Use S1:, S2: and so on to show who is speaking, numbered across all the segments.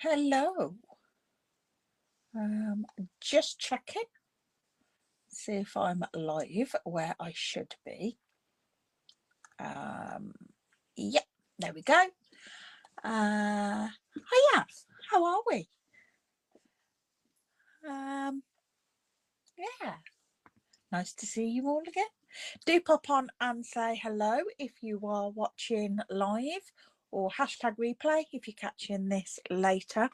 S1: Hello. Just checking, see if I'm live where I should be. Yep, there we go. Hiya, how are we? Yeah, nice to see you all again. Do pop on and say hello if you are watching live, or hashtag replay if you're catching this later.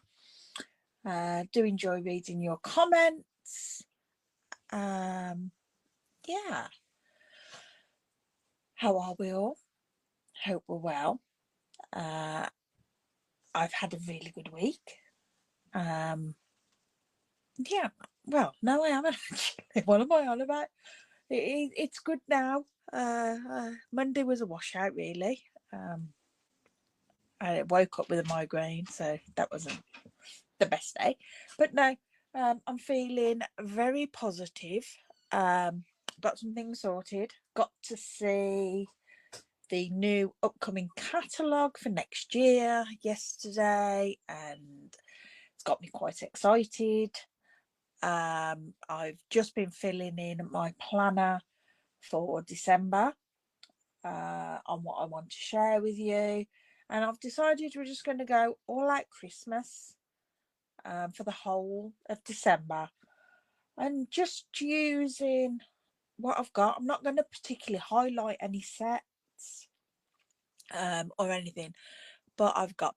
S1: Do enjoy reading your comments. Yeah. How are we all? Hope we're well. I've had a really good week. Yeah, well, no, I haven't actually. What am I on about? It's good now. Monday was a washout, really. I woke up with a migraine, so that wasn't the best day. But no, I'm feeling very positive. Got some things sorted. Got to see the new upcoming catalogue for next year yesterday, and it's got me quite excited. I've just been filling in my planner for December on what I want to share with you, and I've decided we're just going to go all out Christmas for the whole of December, and just using what I've got. I'm not going to particularly highlight any sets or anything, but I've got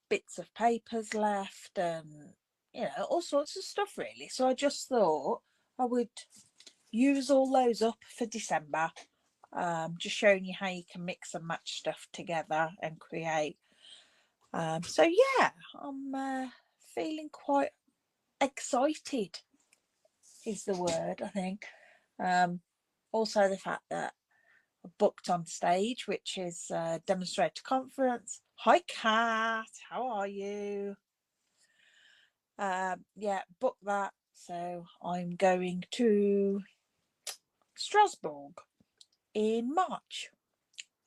S1: bits of papers left and all sorts of stuff really. So I just thought I would use all those up for December, just showing you how you can mix and match stuff together and create. So yeah, I'm feeling quite excited is the word, I think. Also the fact that I booked on stage, which is a demonstrator conference. Hi Kat, how are you? Yeah, book that. So I'm going to Strasbourg in March.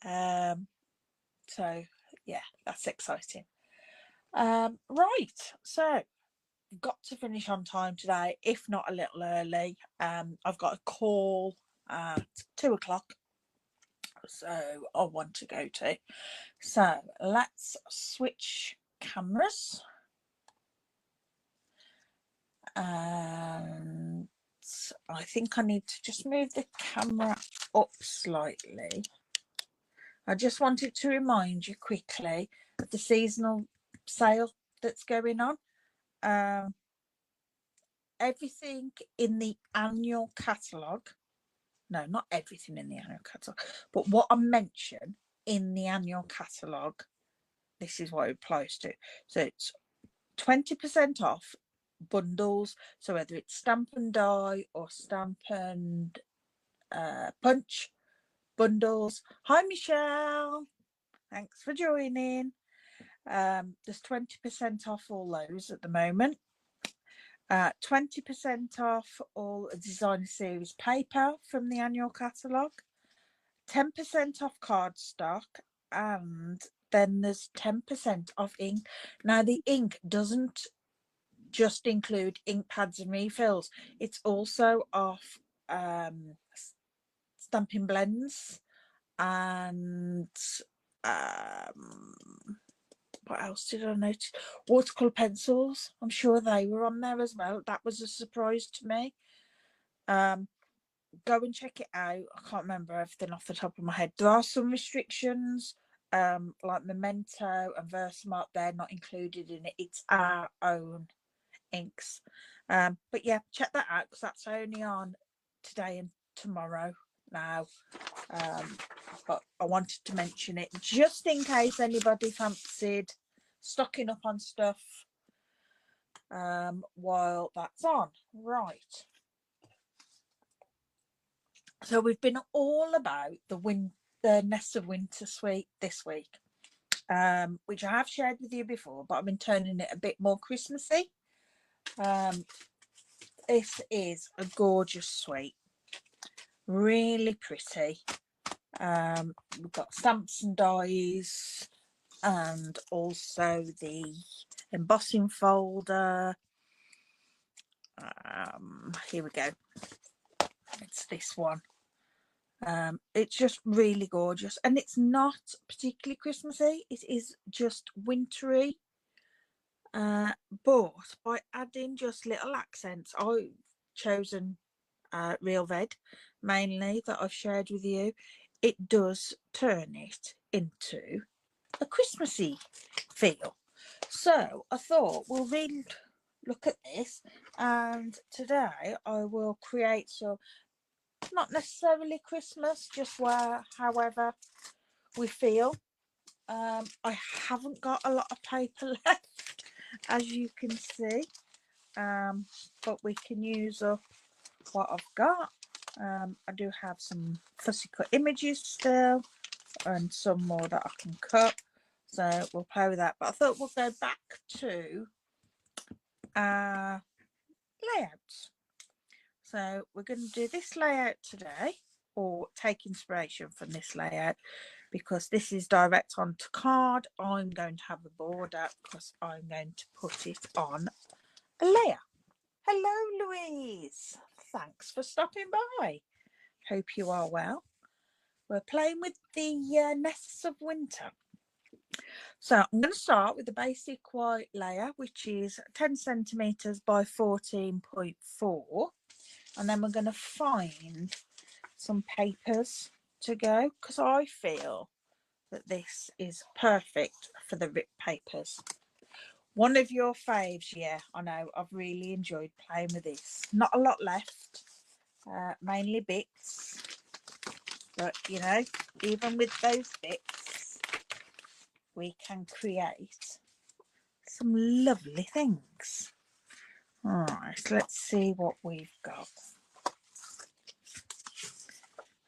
S1: So yeah, that's exciting. Right, so got to finish on time today, if not a little early. I've got a call at 2:00, so I want to go to. So let's switch cameras. And I think I need to just move the camera up slightly. I just wanted to remind you quickly of the seasonal sale that's going on. Everything in the annual catalogue, no, not everything in the annual catalogue, but what I mention in the annual catalogue, this is what it applies to. So it's 20% off bundles, so whether it's Stamp and Die or Stamp and Punch bundles. Hi Michelle, thanks for joining. There's 20% off all those at the moment. 20% off all designer series paper from the annual catalogue, 10% off cardstock, and then there's 10% off ink. Now the ink doesn't just include ink pads and refills, it's also off stamping blends and what else did I notice? Watercolor pencils. I'm sure they were on there as well. That was a surprise to me. Go and check it out. I can't remember everything off the top of my head. There are some restrictions, like Memento and Versamark. They're not included in it. It's our own inks. But yeah, check that out because that's only on today and tomorrow now. But I wanted to mention it just in case anybody fancied stocking up on stuff while that's on. Right. So we've been all about the Nest of Winter suite this week, which I have shared with you before, but I've been turning it a bit more Christmassy. This is a gorgeous suite, really pretty. We've got stamps and dies and also the embossing folder. Here we go. It's this one. It's just really gorgeous, and it's not particularly Christmassy. It is just wintry, but by adding just little accents, I've chosen real red mainly that I've shared with you. It does turn it into a Christmassy feel. So I thought we'll really look at this, and today I will create some, not necessarily Christmas, just where however we feel. I haven't got a lot of paper left, as you can see, but we can use up what I've got. I do have some fussy cut images still, and some more that I can cut, so we'll play with that. But I thought we'll go back to layouts. So we're going to do this layout today, or take inspiration from this layout, because this is direct onto card. I'm going to have a border because I'm going to put it on a layer. Hello Louise, thanks for stopping by. Hope you are well. We're playing with the nests of winter. So I'm going to start with the basic white layer, which is 10 centimeters by 14.4, and then we're going to find some papers to go, because I feel that this is perfect for the rip papers. One of your faves, yeah, I know. I've really enjoyed playing with this. Not a lot left, mainly bits, but you know, even with those bits, we can create some lovely things. All right, let's see what we've got.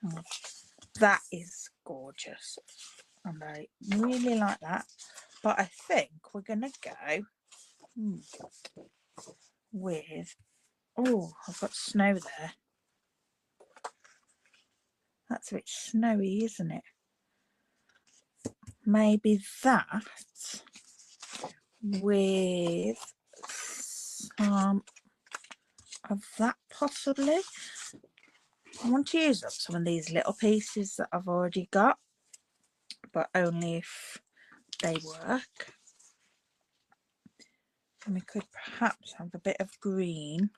S1: Oh, that is gorgeous, and I really like that. But I think we're gonna go with, oh, I've got snow there. That's a bit snowy, isn't it? Maybe that with some of that possibly. I want to use up some of these little pieces that I've already got, but only if they work. And we could perhaps have a bit of green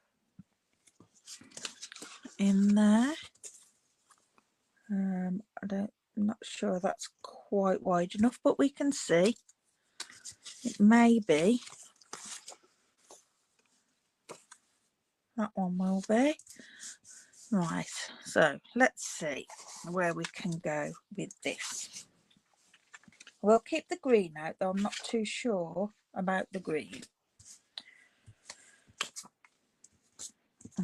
S1: in there. I'm not sure that's quite wide enough, but we can see. It may be. That one will be. Right, so let's see where we can go with this. We'll keep the green out, though I'm not too sure about the green.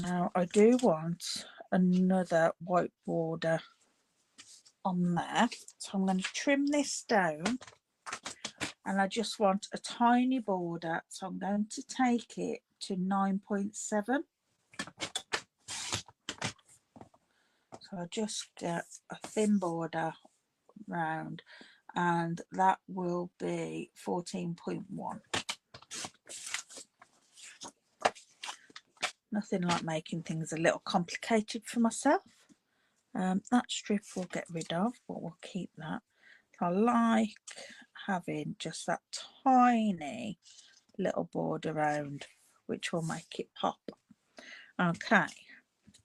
S1: Now I do want another white border on there, so I'm going to trim this down, and I just want a tiny border, so I'm going to take it to 9.7. So I'll just get a thin border round, and that will be 14.1. Nothing like making things a little complicated for myself. That strip we'll get rid of, but we'll keep that. I like having just that tiny little border around, which will make it pop. Okay,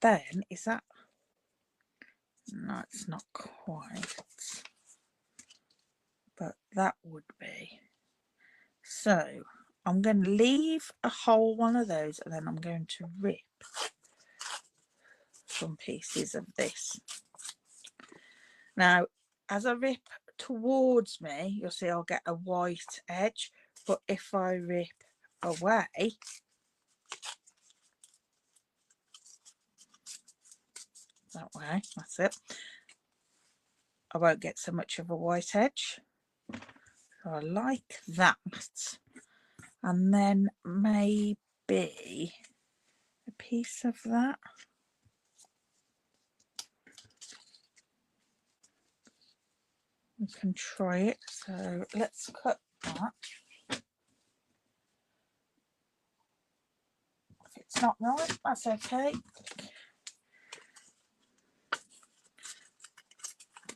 S1: then is that, no, it's not quite, but that would be. So I'm going to leave a whole one of those, and then I'm going to rip some pieces of this. Now as I rip towards me, you'll see I'll get a white edge, but if I rip away, that way, that's it, I won't get so much of a white edge. So I like that. And then maybe a piece of that. we can try it. So let's cut that. If it's not right, that's okay.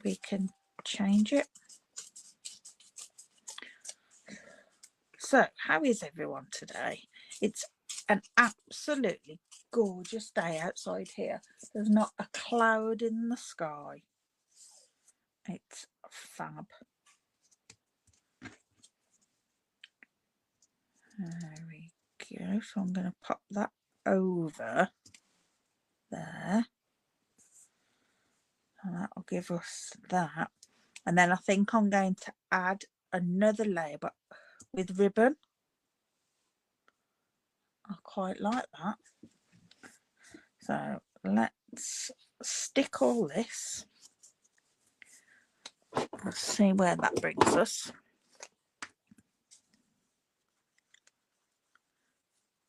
S1: We can change it. So, how is everyone today? It's an absolutely gorgeous day outside here. There's not a cloud in the sky. It's fab. There we go. So I'm going to pop that over there. And that'll give us that. And then I think I'm going to add another layer, but with ribbon. I quite like that. So let's stick all this. Let's see where that brings us.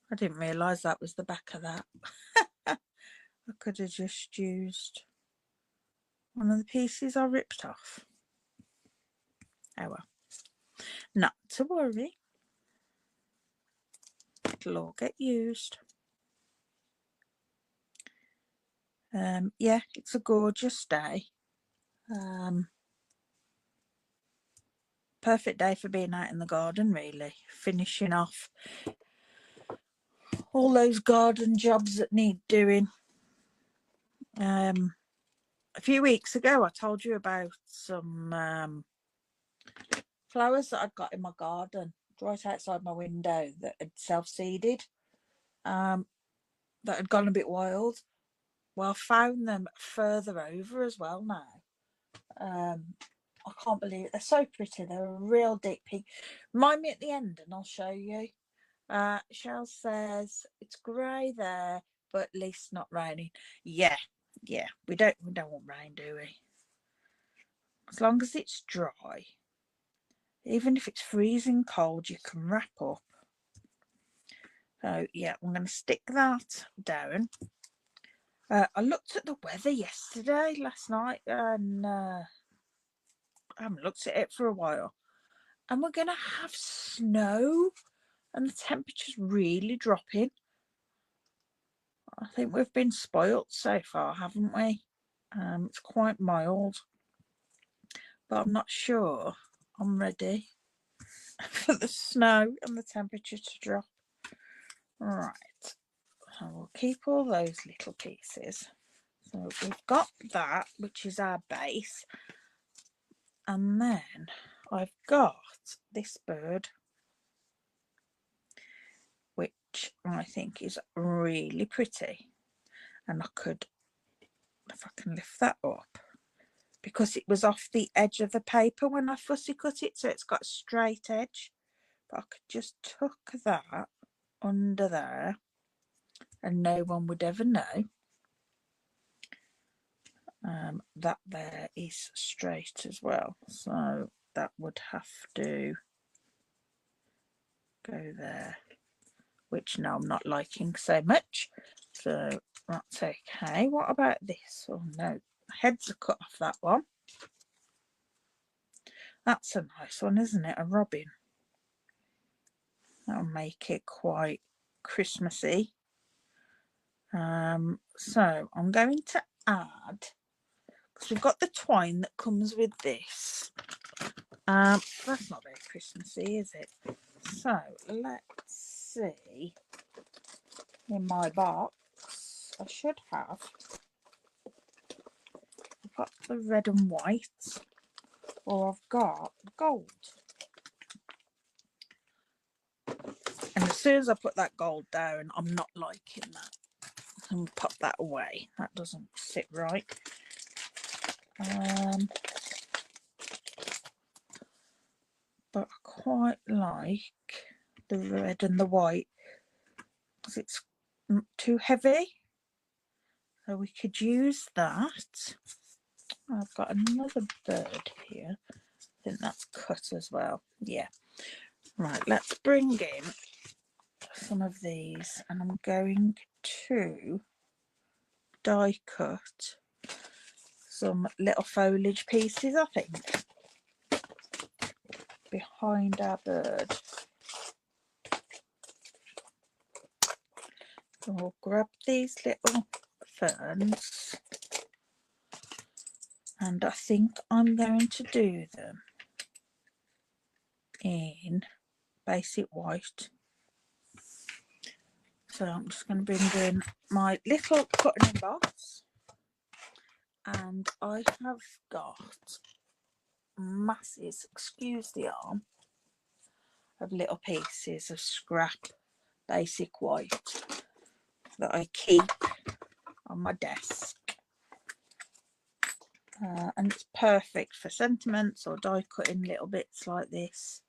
S1: I didn't realise that was the back of that. I could have just used one of the pieces I ripped off. Oh well. Not to worry. It'll all get used. Yeah, it's a gorgeous day. Perfect day for being out in the garden, really. Finishing off all those garden jobs that need doing. A few weeks ago I told you about some flowers that I'd got in my garden right outside my window that had self-seeded, that had gone a bit wild. Well, I found them further over as well now. I can't believe it. They're so pretty. They're a real deep pink. Remind me at the end and I'll show you. Shell says it's grey there, but at least not raining. Yeah, we don't want rain, do we? As long as it's dry. Even if it's freezing cold, you can wrap up. So yeah, I'm going to stick that down. I looked at the weather last night, and I haven't looked at it for a while. And we're going to have snow, and the temperature's really dropping. I think we've been spoilt so far, haven't we? It's quite mild, but I'm not sure I'm ready for the snow and the temperature to drop. Right, so we'll keep all those little pieces. So we've got that, which is our base, and then I've got this bird, which I think is really pretty, and I could, if I can lift that up, because it was off the edge of the paper when I fussy cut it, so it's got a straight edge, but I could just tuck that under there and no one would ever know that there is straight as well. So that would have to go there, which now I'm not liking so much, so that's okay. What about this? Oh no, heads are cut off that one. That's a nice one, isn't it? A robin. That'll make it quite Christmassy. So I'm going to add, because we've got the twine that comes with this. That's not very Christmassy, is it? So let's see. In my box, I should have. I've got the red and white, or I've got gold. And as soon as I put that gold down, I'm not liking that. And pop that away. That doesn't sit right. But I quite like the red and the white because it's too heavy. So we could use that. I've got another bird here. I think that's cut as well. Yeah. Right, let's bring in some of these, and I'm going to die cut some little foliage pieces, I think. behind our bird. So we'll grab these little ferns, and I think I'm going to do them in basic white. So I'm just going to bring in my little cutting box, and I have got masses, excuse the arm, of little pieces of scrap basic white that I keep on my desk. And it's perfect for sentiments or die cutting little bits like this.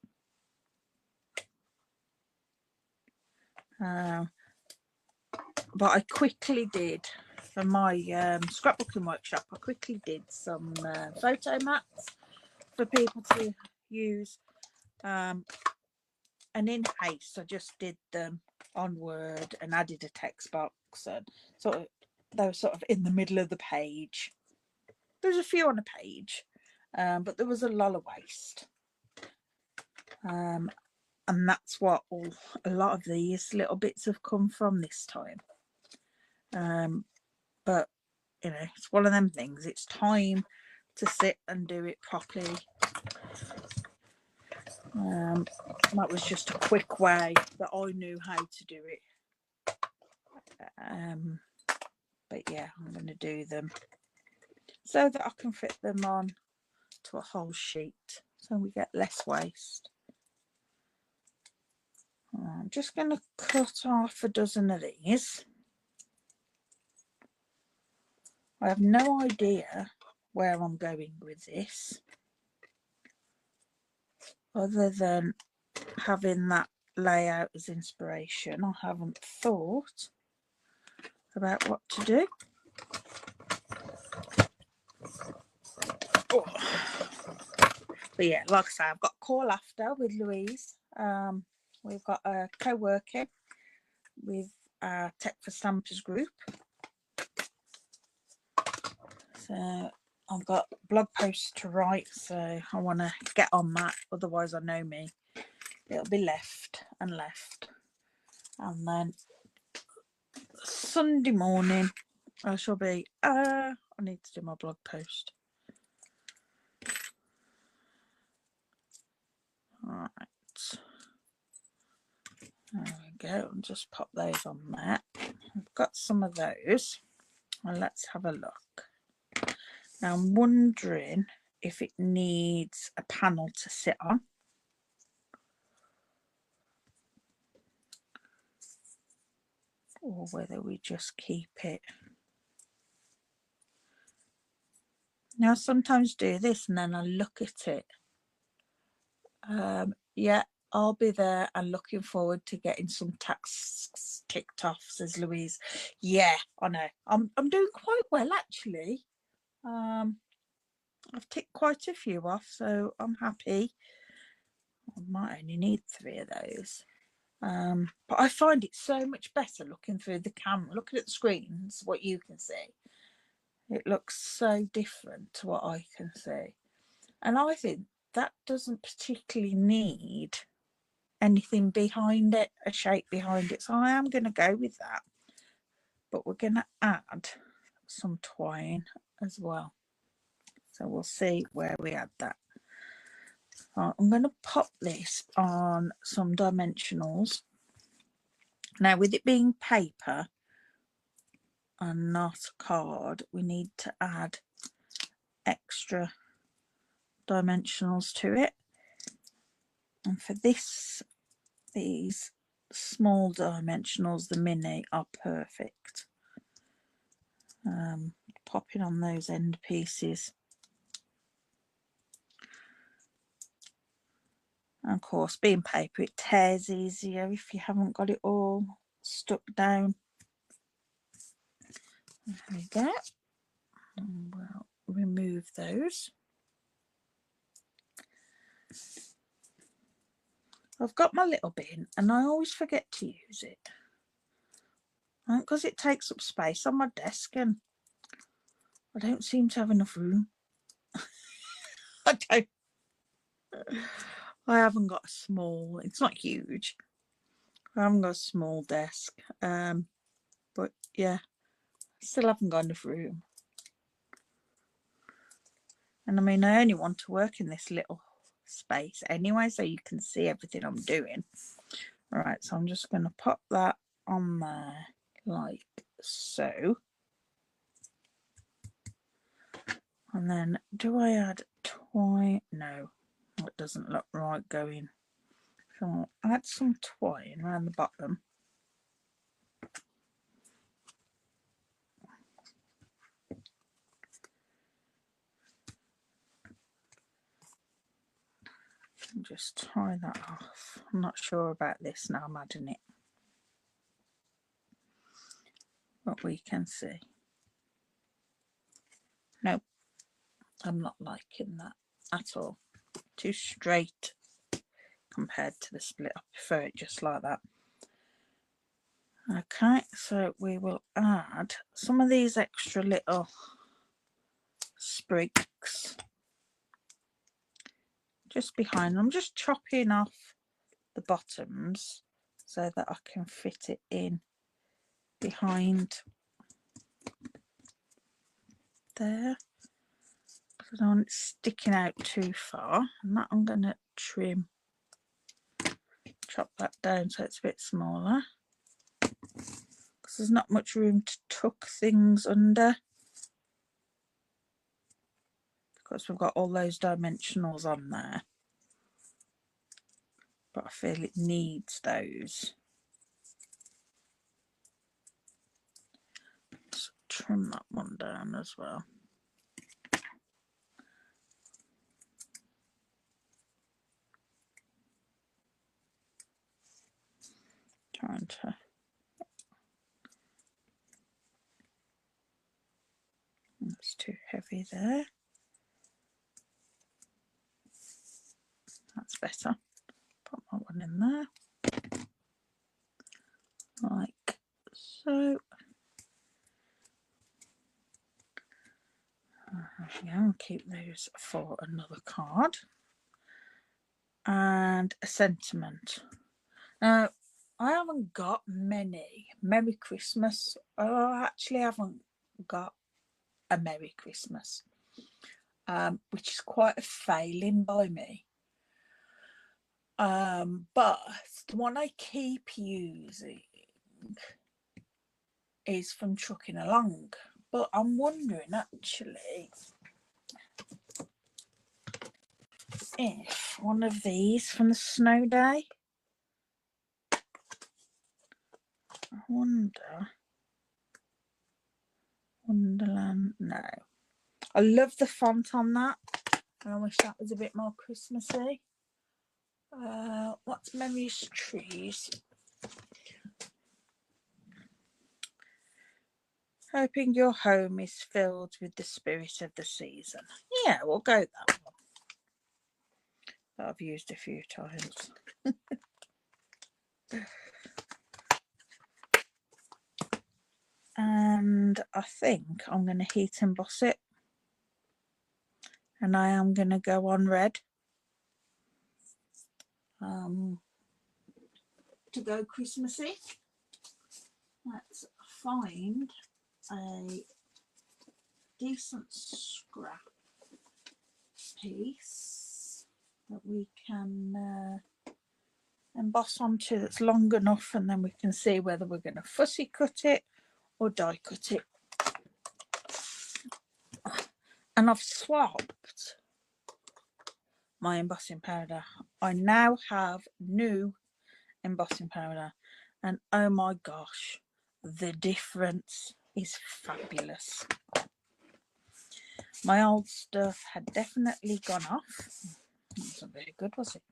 S1: But I quickly did, for my scrapbooking workshop, I quickly did some photo mats for people to use. And in haste, I just did them on Word and added a text box, and sort of they were sort of in the middle of the page. There's a few on a page, but there was a lot of waste. And that's what a lot of these little bits have come from this time. But you know, it's one of them things. It's time to sit and do it properly. That was just a quick way that I knew how to do it. But yeah, I'm going to do them so that I can fit them on to a whole sheet, so we get less waste. I'm just going to cut off a dozen of these. I have no idea where I'm going with this, other than having that layout as inspiration. I haven't thought about what to do. Oh. But yeah, like I say, I've got call after with Louise. We've got a co-working with our Tech for Stampers group. So I've got blog posts to write, so I want to get on that. Otherwise, I know me, it'll be left and left. And then Sunday morning, I shall be, I need to do my blog post. Right. There we go. I'll just pop those on there. I've got some of those. Well, let's have a look. Now I'm wondering if it needs a panel to sit on. Or whether we just keep it. Now I sometimes do this and then I look at it. Yeah, I'll be there and looking forward to getting some tasks ticked off, says Louise. Yeah, I know. I'm doing quite well actually. I've ticked quite a few off, so I'm happy. I might only need 3 of those. But I find it so much better looking through the camera, looking at the screens, what you can see. It looks so different to what I can see. And I think that doesn't particularly need anything behind it, a shape behind it. So I am going to go with that. But we're going to add some twine as well. So we'll see where we add that. I'm going to pop this on some dimensionals. Now, with it being paper and not card, we need to add extra dimensionals to it. And for this, these small dimensionals, the mini, are perfect. Popping on those end pieces. And of course, being paper, it tears easier if you haven't got it all stuck down. There we go. And we'll remove those. I've got my little bin and I always forget to use it. Because it takes up space on my desk and I don't seem to have enough room. I haven't got a small, it's not huge. I haven't got a small desk. But yeah, still haven't got enough room. And I mean, I only want to work in this little space anyway, so you can see everything I'm doing. All right, so I'm just going to pop that on there like so. And then do I add twine? No, that doesn't look right going. So I'll add some twine around the bottom. And just tie that off. I'm not sure about this now, I'm adding it. But we can see. Nope, I'm not liking that at all. Too straight compared to the split. I prefer it just like that. Okay, so we will add some of these extra little sprigs just behind. I'm just chopping off the bottoms so that I can fit it in behind there. I don't want it sticking out too far, and that I'm going to chop that down so it's a bit smaller, because there's not much room to tuck things under, because we've got all those dimensionals on there, but I feel it needs those. Let's trim that one down as well. Trying to that's too heavy there. That's better. Put that one in there like so. I'll keep those for another card. And a sentiment. Now, I haven't got many. Merry Christmas. I actually haven't got a Merry Christmas, which is quite a failing by me. But the one I keep using is from Trucking Along. But I'm wondering actually if one of these from the Snow Day, I wonder, Wonderland, no. I love the font on that. I wish that was a bit more Christmassy. What's Memories Trees? Hoping your home is filled with the spirit of the season. Yeah, we'll go that one. That I've used a few times. And I think I'm going to heat emboss it. And I am going to go on red. To go Christmassy. Let's find a decent scrap piece that we can emboss onto that's long enough, and then we can see whether we're going to fussy cut it or die cut it. And I've swapped my embossing powder. I now have new embossing powder, and oh my gosh, the difference is fabulous. My old stuff had definitely gone off. It wasn't very good, was it?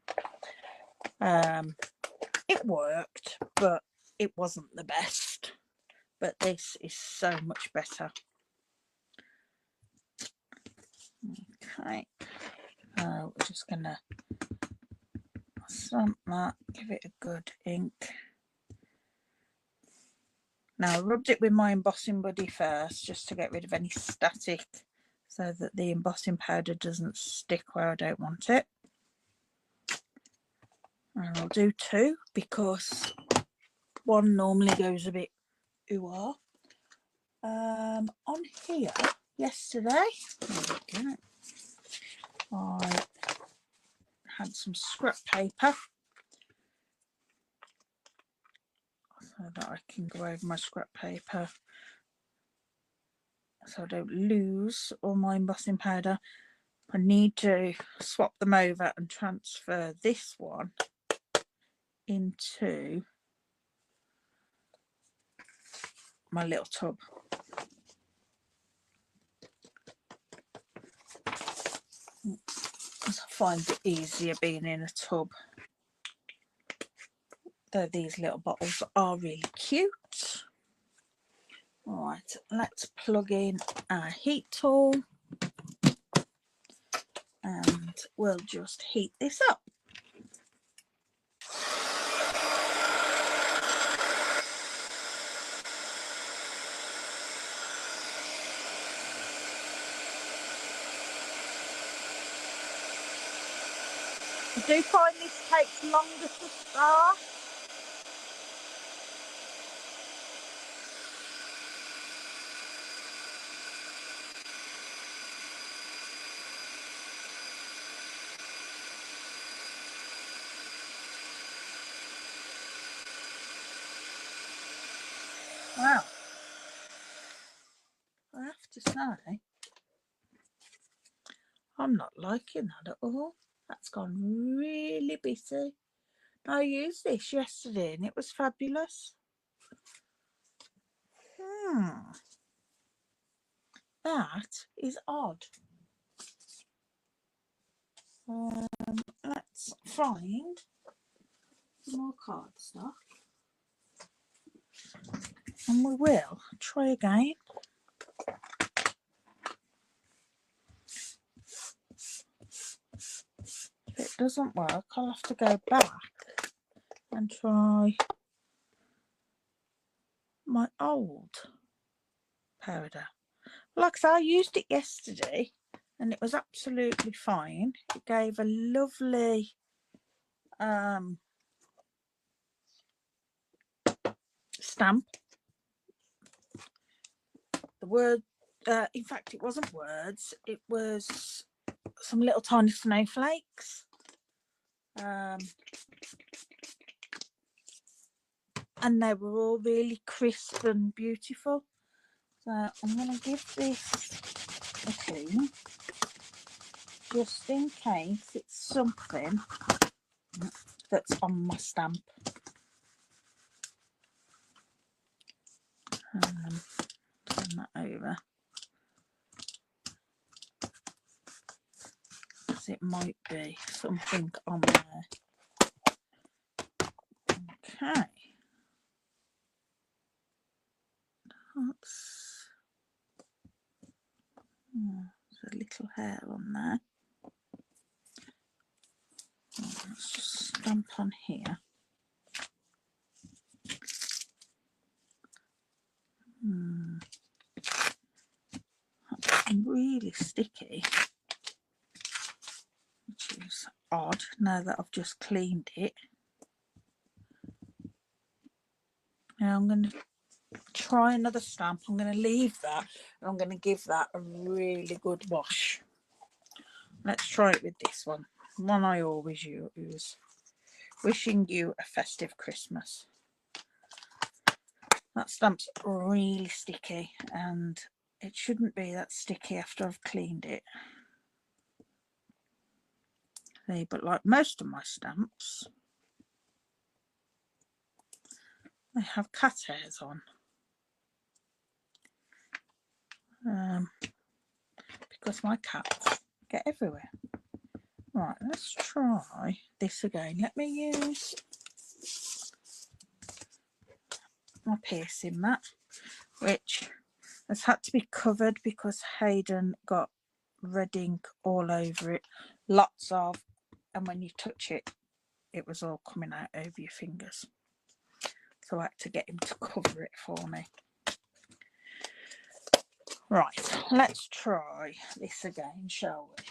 S1: It worked, but it wasn't the best. But this is so much better. Okay, we're just gonna stamp that, give it a good ink. Now I rubbed it with my embossing buddy first, just to get rid of any static, so that the embossing powder doesn't stick where I don't want it. And I'll do 2 because one normally goes a bit ooh-ah. On here yesterday, there we go, I had some scrap paper so that I can go over my scrap paper so I don't lose all my embossing powder. I need to swap them over and transfer this one into my little tub. I find it easier being in a tub. Though these little bottles are really cute. Alright, let's plug in our heat tool and we'll just heat this up. I do find this takes longer to start. Wow, I have to say, I'm not liking that at all. That's gone really busy. I used this yesterday and it was fabulous. That is odd. Let's find more cardstock and we will try again. If it doesn't work, I'll have to go back and try my old powder. Like I said, I used it yesterday and it was absolutely fine. It gave a lovely stamp. The word, in fact, it wasn't words, it was some little tiny snowflakes. And they were all really crisp and beautiful. So I'm going to give this a clean, just in case it's something that's on my stamp. Turn that over. Because it might be something on there. Okay. There's a little hair on there. Let's just stamp on here. That's really sticky, which is odd now that I've just cleaned it. Now I'm going to try another stamp. I'm going to leave that and I'm going to give that a really good wash. Let's try it with this one I always use. Wishing you a festive Christmas. That stamp's really sticky and it shouldn't be that sticky after I've cleaned it. See, but like most of my stamps, they have cat hairs on. Because my cats get everywhere. Right, let's try this again. Let me use my piercing mat, which has had to be covered because Hayden got red ink all over it, lots of, and when you touch it, it was all coming out over your fingers. So I had to get him to cover it for me. Right, let's try this again, shall we?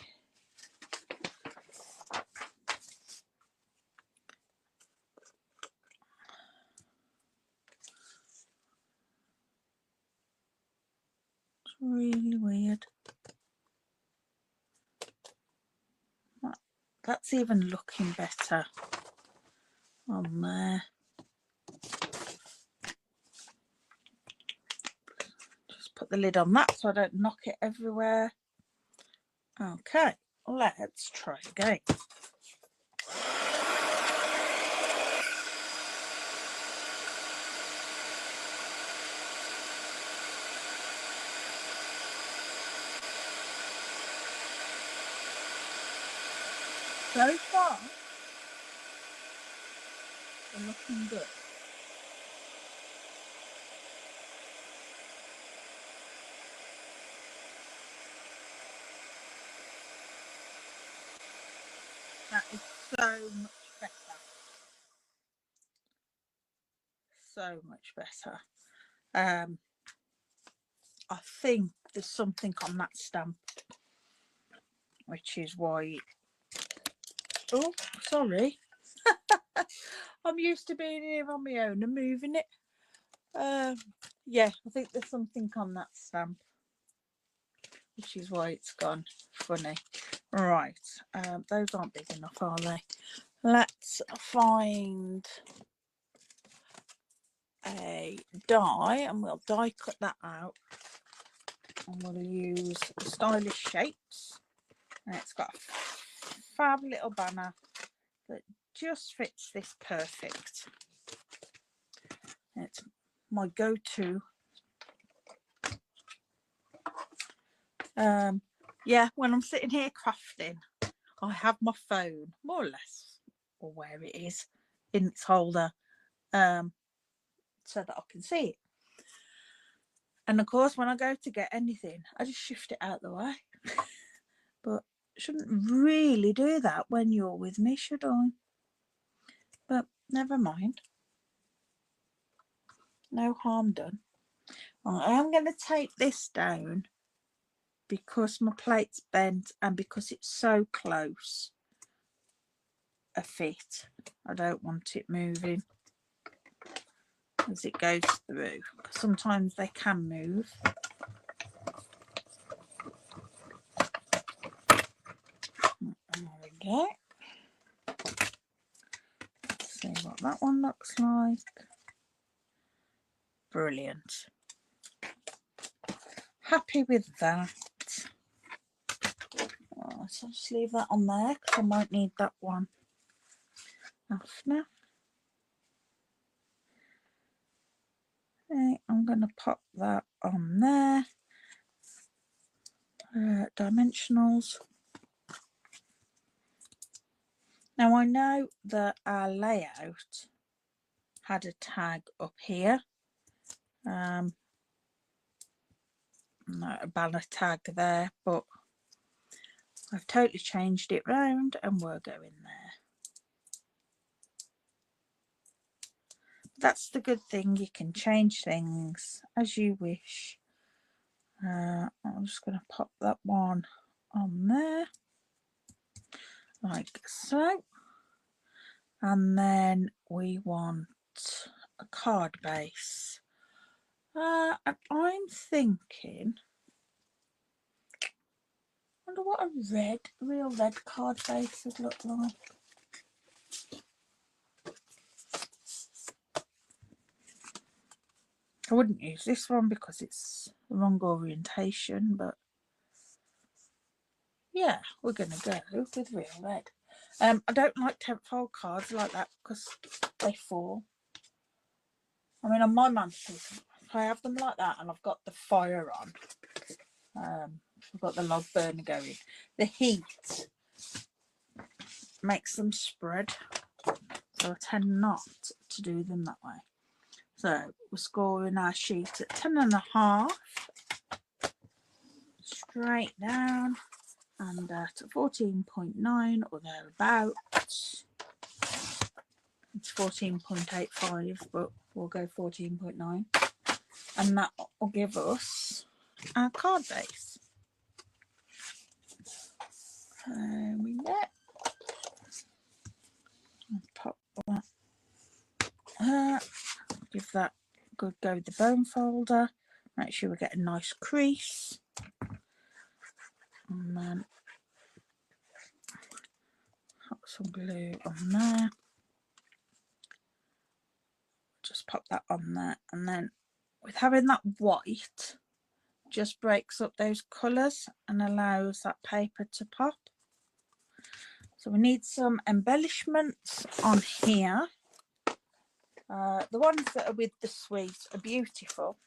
S1: really weird. That's even looking better on there. Just put the lid on that so I don't knock it everywhere. Okay, let's try again. So far, they're looking good. That is so much better. So much better. I think there's something on that stamp, which is why. Oh, sorry. I'm used to being here on my own and moving it. Yeah, I think there's something on that stamp, which is why it's gone funny. Right, those aren't big enough, are they? Let's find a die and we'll die cut that out. And we'll use Stylish Shapes. And it's got a fab little banner that just fits this perfect. It's my go-to. Yeah, when I'm sitting here crafting, I have my phone more or less, or where it is in its holder, so that I can see it. And of course, when I go to get anything, I just shift it out the way. But shouldn't really do that when you're with me, should I? But never mind. No harm done. I am going to take this down because my plate's bent and because it's so close a fit. I don't want it moving as it goes through. Sometimes they can move. There we go. Let's see what that one looks like. Brilliant. Happy with that. Oh, so I'll just leave that on there because I might need that one after. Okay, I'm going to pop that on there. Dimensionals. Now I know that our layout had a tag up here. No, a banner tag there, but I've totally changed it round and we're going there. That's the good thing, you can change things as you wish. I'm just going to pop that one on there like so, and then we want a card base, and I'm thinking, I wonder what a real red card base would look like. I wouldn't use this one because it's the wrong orientation, but yeah, we're going to go with real red. I don't like 10-fold cards like that because they fall. I mean, on my mantelpiece, I have them like that and I've got the fire on. I've got the log burner going. The heat makes them spread, so I tend not to do them that way. So we're scoring our sheet at 10.5, straight down, and at 14.9 or thereabouts. It's 14.85, but we'll go 14.9, and that will give us our card base. There we go. Pop that. Give that a good go with the bone folder. Make sure we get a nice crease. And then put some glue on there. Just pop that on there. And then with having that white, just breaks up those colours and allows that paper to pop. So we need some embellishments on here. The ones that are with the sweet are beautiful,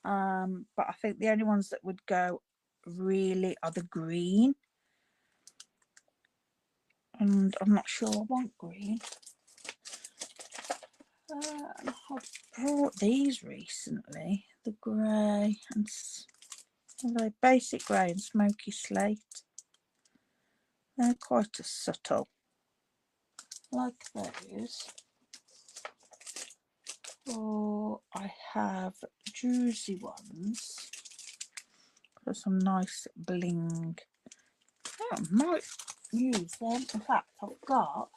S1: but I think the only ones that would go really are the green, and I'm not sure I want green. I've bought these recently, the grey and the basic grey and smoky slate. They're quite a subtle, like those. Or I have juicy ones for some nice bling. I might use them. In fact, I've got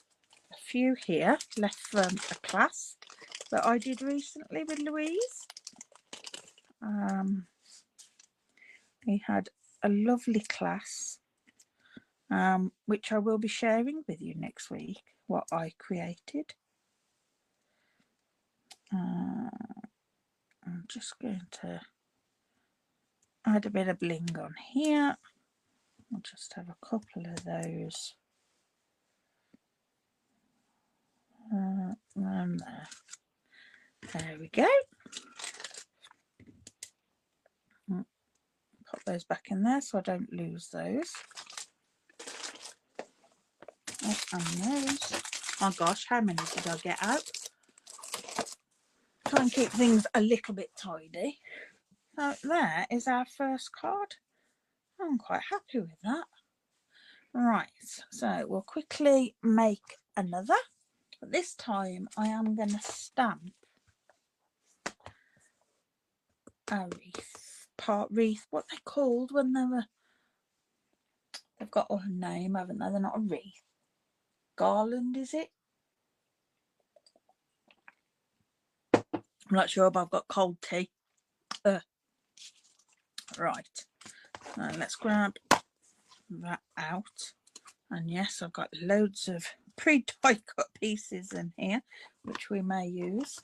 S1: a few here left from a class that I did recently with Louise. We had a lovely class, which I will be sharing with you next week, what I created. I'm just going to add a bit of bling on here. I'll just have a couple of those. Around there. There we go. Pop those back in there so I don't lose those. Oh, and those. Oh gosh, how many did I get out? Try and keep things a little bit tidy. So there is our first card. I'm quite happy with that. Right, so we'll quickly make another. But this time I am going to stamp a wreath. Part wreath, what they called when they were... They've got a name, haven't they? They're not a wreath. Garland, is it? I'm not sure, but I've got cold tea. Right, let's grab that out. And yes, I've got loads of pre-die cut pieces in here, which we may use.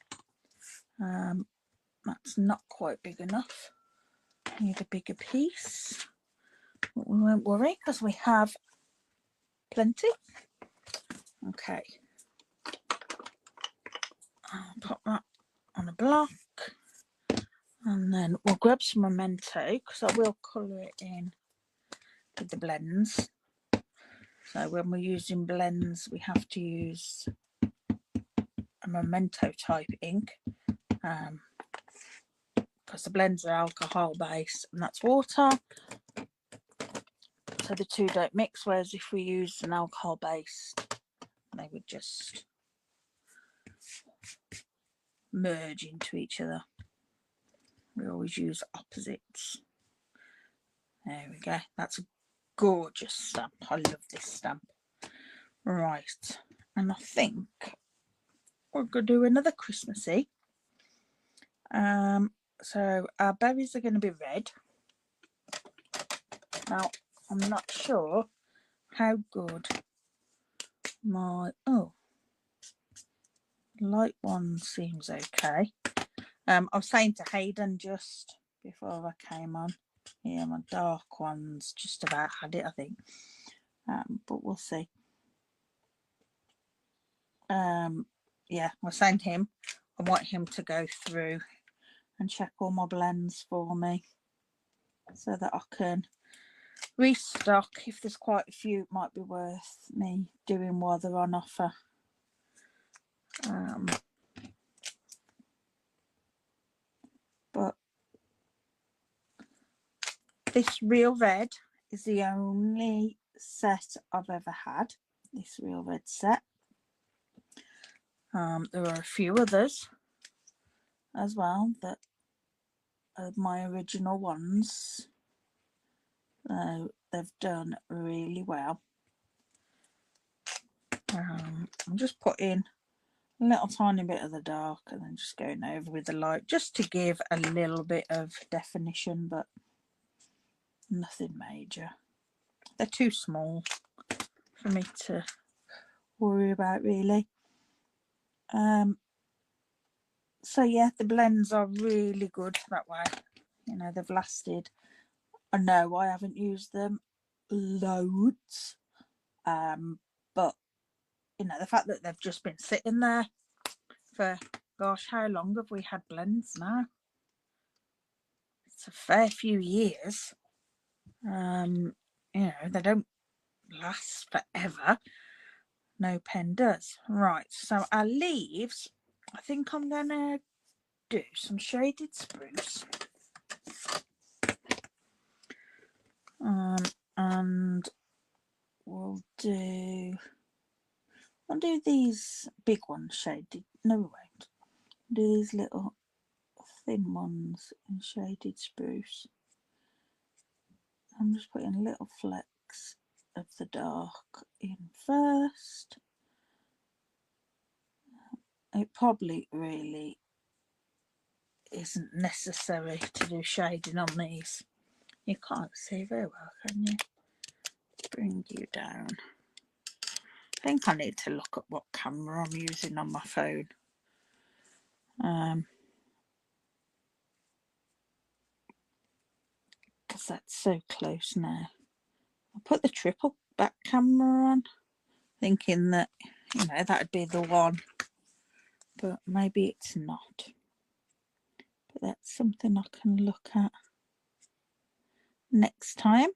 S1: That's not quite big enough. Need a bigger piece. But we won't worry because we have plenty. Okay. I'll pop that on a block. And then we'll grab some memento because I will colour it in with the blends. So when we're using blends, we have to use a memento type ink because the blends are alcohol based and that's water. So the two don't mix, whereas if we use an alcohol based, they would just merge into each other. We always use opposites. There we go. That's a gorgeous stamp. I love this stamp. Right, and I think we're going to do another Christmassy. So our berries are going to be red. Now, I'm not sure how good my... Oh, light one seems okay. I was saying to Hayden just before I came on, yeah, my dark ones just about had it, I think. But we'll see. Yeah, I was saying to him, I want him to go through and check all my blends for me so that I can restock. If there's quite a few, it might be worth me doing while they're on offer. But this Real Red is the only set I've ever had, this Real Red set. There are a few others as well that are my original ones. They've done really well. I'm just putting a little tiny bit of the dark and then just going over with the light just to give a little bit of definition, but nothing major. They're too small for me to worry about, really. So yeah, the blends are really good that way. You know, they've lasted. I know I haven't used them loads, but you know, the fact that they've just been sitting there for, gosh, how long have we had blends now? It's a fair few years. You know, they don't last forever. No pen does. Right, so our leaves, I think I'm gonna do some shaded spruce. And I'll do these big ones shaded. No, we won't. Do these little thin ones in shaded spruce. I'm just putting little flecks of the dark in first. It probably really isn't necessary to do shading on these. You can't see very well, can you? Bring you down. I think I need to look at what camera I'm using on my phone. Because that's so close now. I put the triple back camera on, thinking that, you know, that'd be the one, but maybe it's not. But that's something I can look at next time.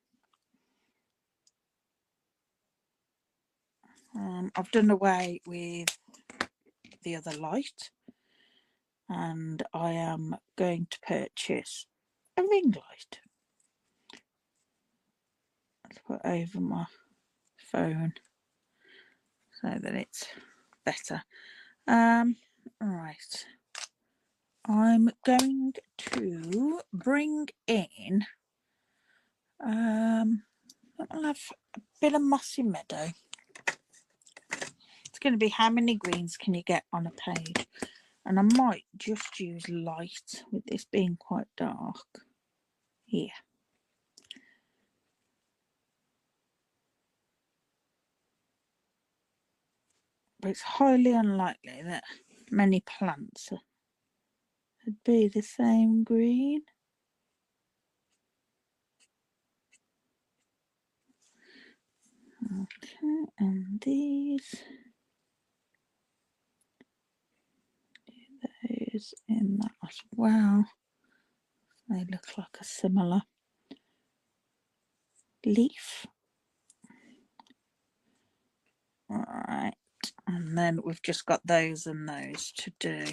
S1: I've done away with the other light, and I am going to purchase a ring light to put over my phone so that it's better. Right, I'm going to bring in I'll have a bit of mossy meadow. It's going to be how many greens can you get on a page, and I might just use light with this being quite dark here. But it's highly unlikely that many plants would be the same green. Okay, and these, those in that as well. They look like a similar leaf. Alright, and then we've just got those and those to do.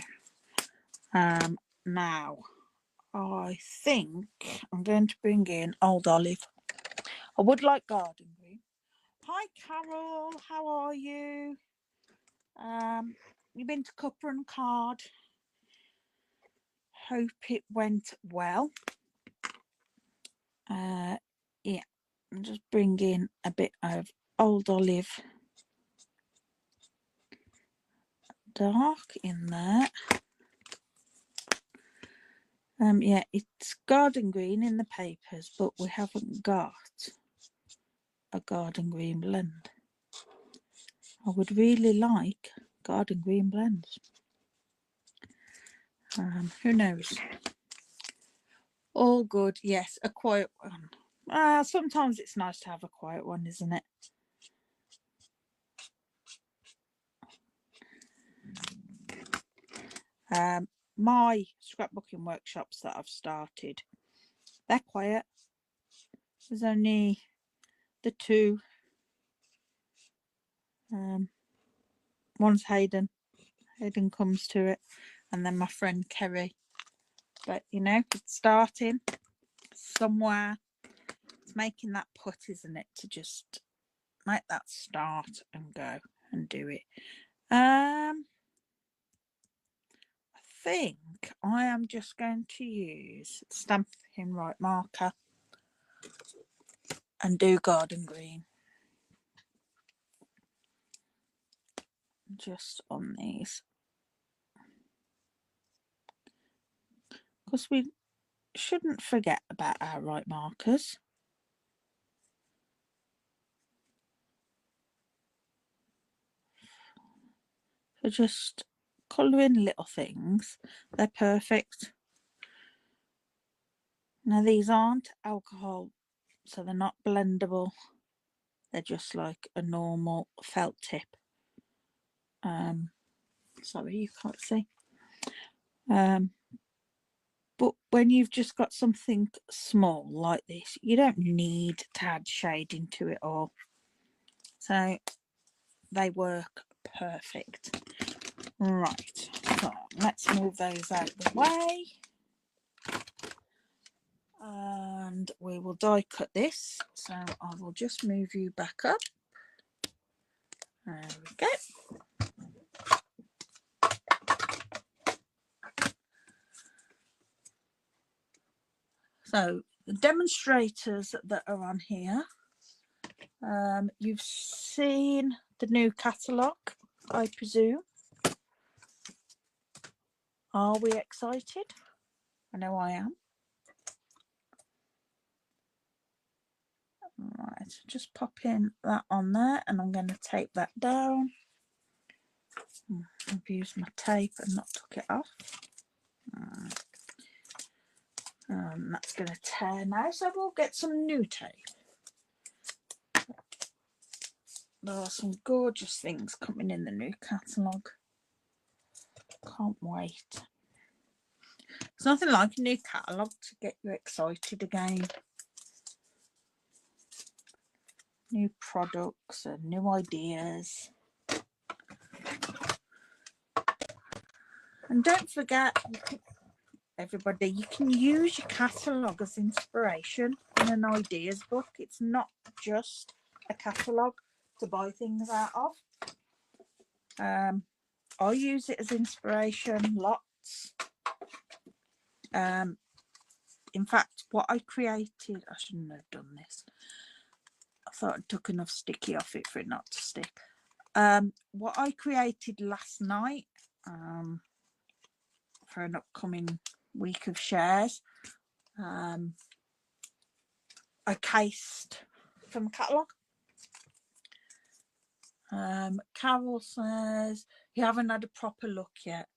S1: Now, I think I'm going to bring in Old Olive. I would like garden green. Hi Carol, how are you? You've been to Cuppa and Card. Hope it went well. Yeah, I'm just bringing a bit of Old Olive dark in there. Yeah, it's garden green in the papers, but we haven't got a garden green blend. I would really like garden green blends. Who knows? All good. Yes, a quiet one. Sometimes it's nice to have a quiet one, isn't it? My scrapbooking workshops that I've started, they're quiet. There's only the two. One's Hayden. Hayden comes to it, and then my friend Kerry. But you know, it's starting somewhere. It's making that put, isn't it, to just make that start and go and do it. I think I am just going to use Stampin' Right marker and do garden green just on these because we shouldn't forget about our right markers. So just colouring little things. They're perfect. Now these aren't alcohol, so they're not blendable. They're just like a normal felt tip. Sorry, you can't see. But when you've just got something small like this, you don't need to add shading to it all. So they work perfect. Right, so let's move those out of the way. And we will die cut this. So I will just move you back up. There we go. So the demonstrators that are on here, you've seen the new catalogue, I presume. Are we excited? I know I am. Right, just popping that on there, and I'm going to tape that down. I've used my tape and not took it off. That's going to tear now, so we'll get some new tape. There are some gorgeous things coming in the new catalogue. Can't wait. It's nothing like a new catalogue to get you excited again. New products and new ideas. And don't forget, everybody, you can use your catalogue as inspiration in an ideas book. It's not just a catalogue to buy things out of. I use it as inspiration lots. In fact, what I created, I shouldn't have done this. I thought I took enough sticky off it for it not to stick. What I created last night for an upcoming week of shares, I cased from a catalogue. Carol says you haven't had a proper look yet.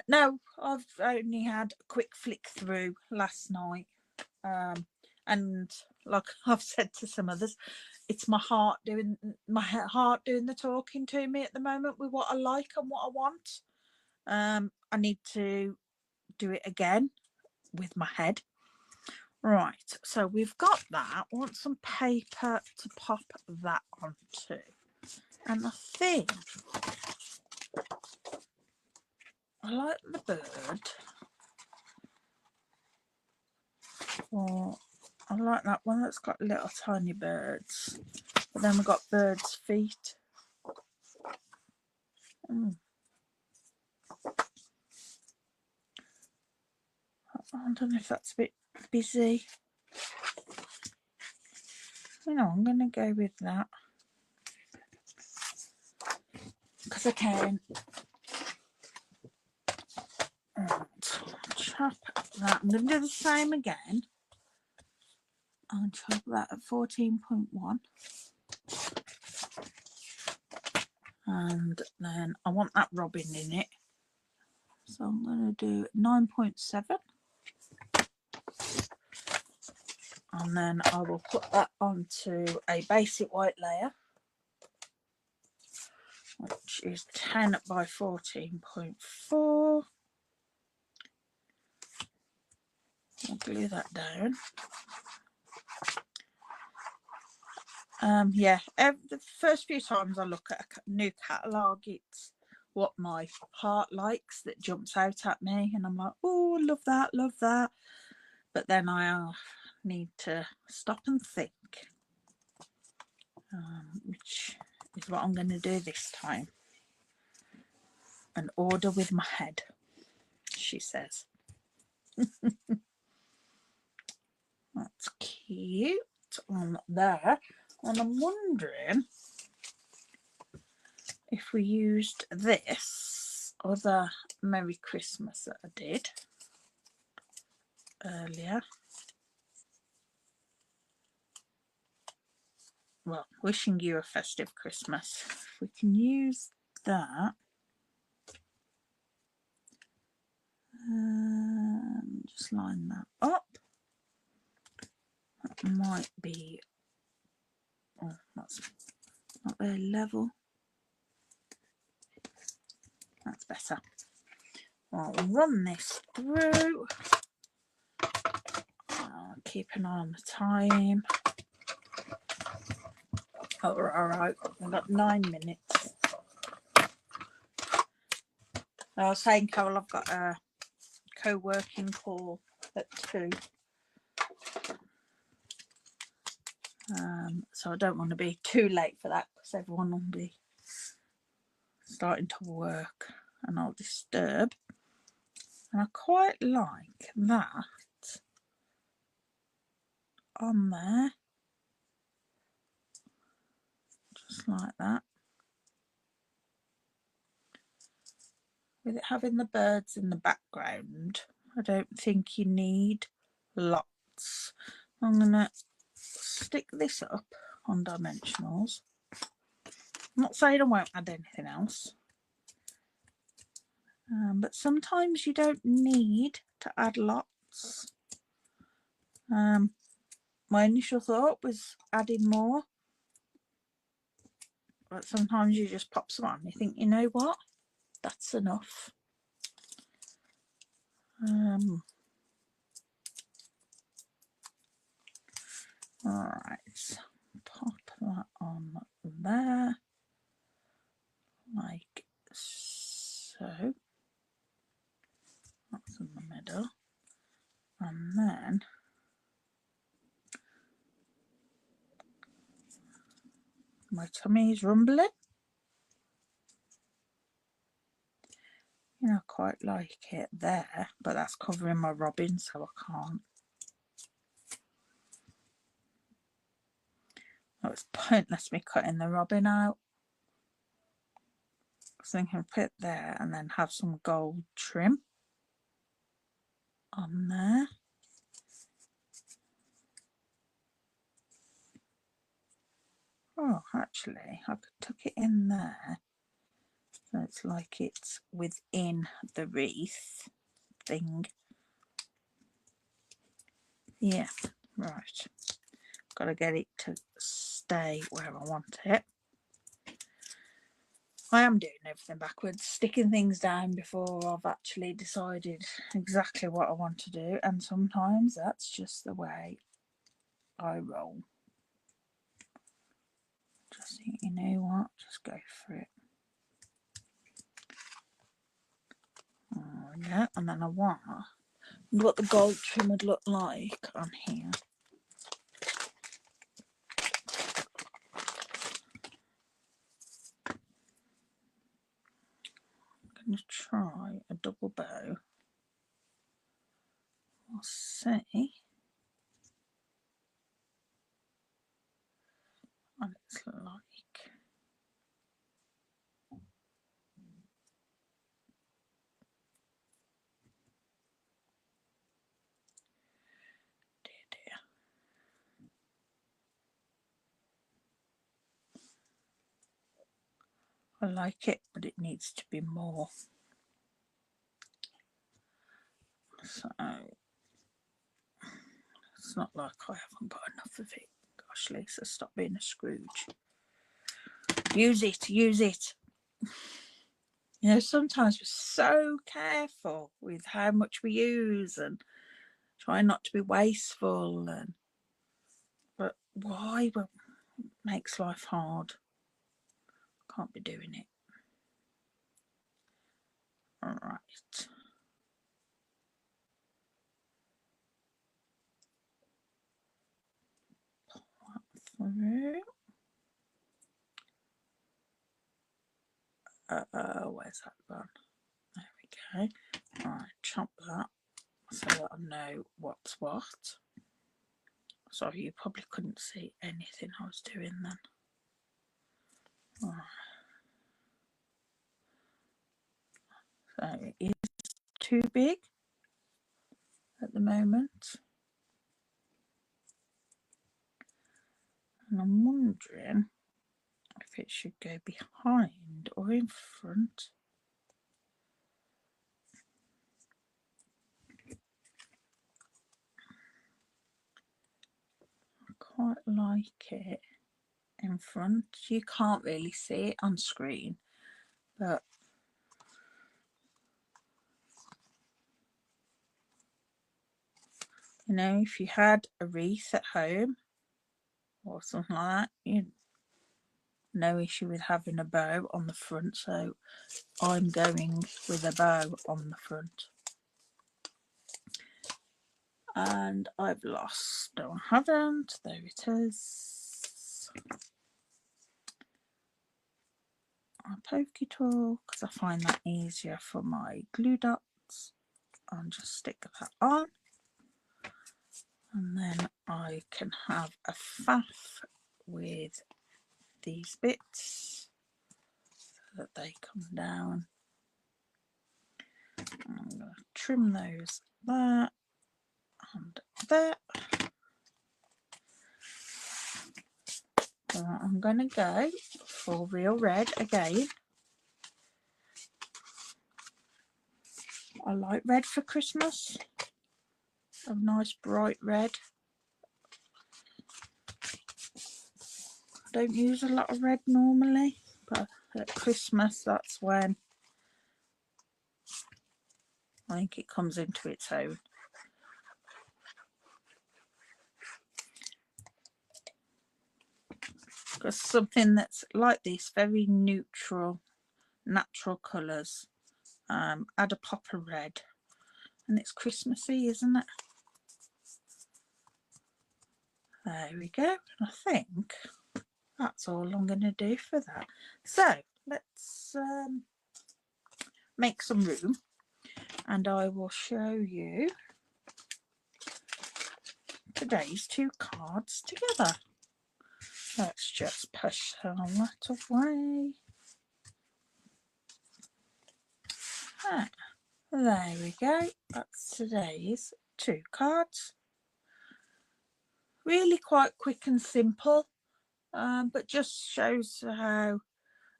S1: No, I've only had a quick flick through last night. And like I've said to some others, it's my heart doing the talking to me at the moment with what I like and what I want. I need to do it again with my head. Right, so we've got that. I want some paper to pop that onto. And I think I like the bird. Or I like that one that's got little tiny birds. But then we've got birds' feet. I don't know if that's a bit busy. You know, I'm going to go with that. Because I can. Right, chop that. I'm going to do the same again. I'll chop that at 14.1. And then I want that robin in it. So I'm going to do 9.7. And then I will put that onto a basic white layer, which is 10 by 14.4. I'll glue that down. Yeah, the first few times I look at a new catalogue, it's what my heart likes that jumps out at me, and I'm like, oh, love that, love that. But then I need to stop and think, which is what I'm going to do this time. An order with my head, she says. That's cute on there. And I'm wondering if we used this other Merry Christmas that I did. earlier. Well, wishing you a festive Christmas. If we can use that. Just line that up. That might be, oh, that's not very level. That's better. I'll run this through. Keep an eye on the time. Oh, all right, I've got 9 minutes. I was saying, Carol, I've got a co-working call at 2. So I don't want to be too late for that because everyone will be starting to work and I'll disturb. And I quite like that on there, just like that. With it having the birds in the background, I don't think you need lots. I'm going to stick this up on dimensionals. I'm not saying I won't add anything else, but sometimes you don't need to add lots. My initial thought was adding more, but sometimes you just pop some on. You think, you know what, that's enough. Alright, pop that on there, like so. That's in the middle. And then my tummy is rumbling. You know, I quite like it there, but that's covering my robin, so I can't. Oh, it's pointless me cutting the robin out. I was thinking put it there and then have some gold trim on there. Oh, actually, I could tuck it in there. So it's like it's within the wreath thing. Yeah, right. Got to get it to stay where I want it. I am doing everything backwards, sticking things down before I've actually decided exactly what I want to do, and sometimes that's just the way I roll. Just think, you know what, just go for it. Oh, yeah, and then I want what the gold trim would look like on here. I'm going to try a double bow. We'll see what it's like. I like it, but it needs to be more. So it's not like I haven't got enough of it. Gosh, Lisa, stop being a Scrooge. Use it, use it. You know, sometimes we're so careful with how much we use and try not to be wasteful, and but why? Well, it makes life hard. Can't be doing it. All right. Through. Where's that gone? There we go. All right, chop that so that I know what's what. Sorry, you probably couldn't see anything I was doing then. All right. So it is too big. at the moment. And I'm wondering if it should go behind or in front. I quite like it in front. You can't really see it on screen, but you know, if you had a wreath at home or something like that, you no issue with having a bow on the front, so I'm going with a bow on the front. And I've lost, no I haven't, there it is, a pokey tool, because I find that easier for my glue dots, and just stick that on, and then I can have a faff with these bits so that they come down. I'm going to trim those there and there. So I'm going to go for real red again. I like red for Christmas, a nice bright red. I don't use a lot of red normally, but at Christmas that's when I think it comes into its own. Because something that's like this, very neutral, natural colours, add a pop of red, and it's Christmassy, isn't it? There we go. I think that's all I'm going to do for that. So let's make some room, and I will show you today's two cards together. Let's just push that away. Ah, there we go. That's today's two cards. Really quite quick and simple, but just shows how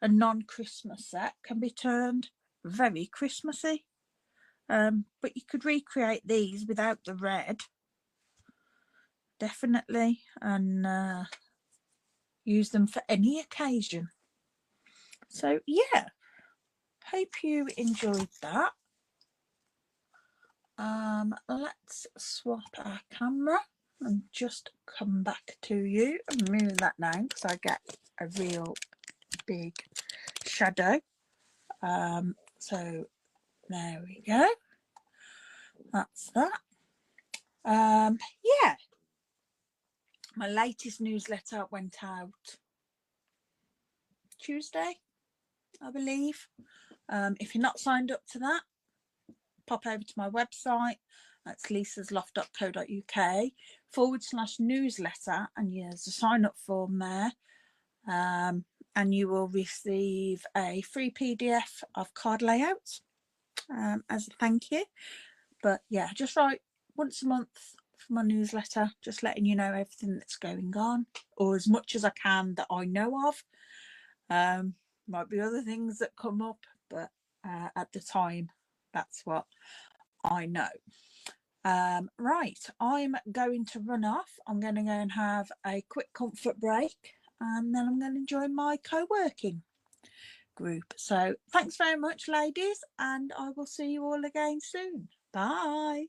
S1: a non-Christmas set can be turned very Christmassy. But you could recreate these without the red, definitely, and use them for any occasion. So yeah, hope you enjoyed that. Let's swap our camera and just come back to you and move that now, because I get a real big shadow. So there we go, that's that. Yeah, my latest newsletter went out Tuesday, I believe. If you're not signed up to that, pop over to my website. That's lisasloft.co.uk/newsletter, and there's a sign up form there, and you will receive a free PDF of card layouts as a thank you. But yeah, just write once a month for my newsletter, just letting you know everything that's going on, or as much as I can that I know of. Might be other things that come up, but at the time, that's what I know. Right, I'm going to run off. I'm going to go and have a quick comfort break, and then I'm going to join my co-working group. So thanks very much, ladies, and I will see you all again soon. Bye.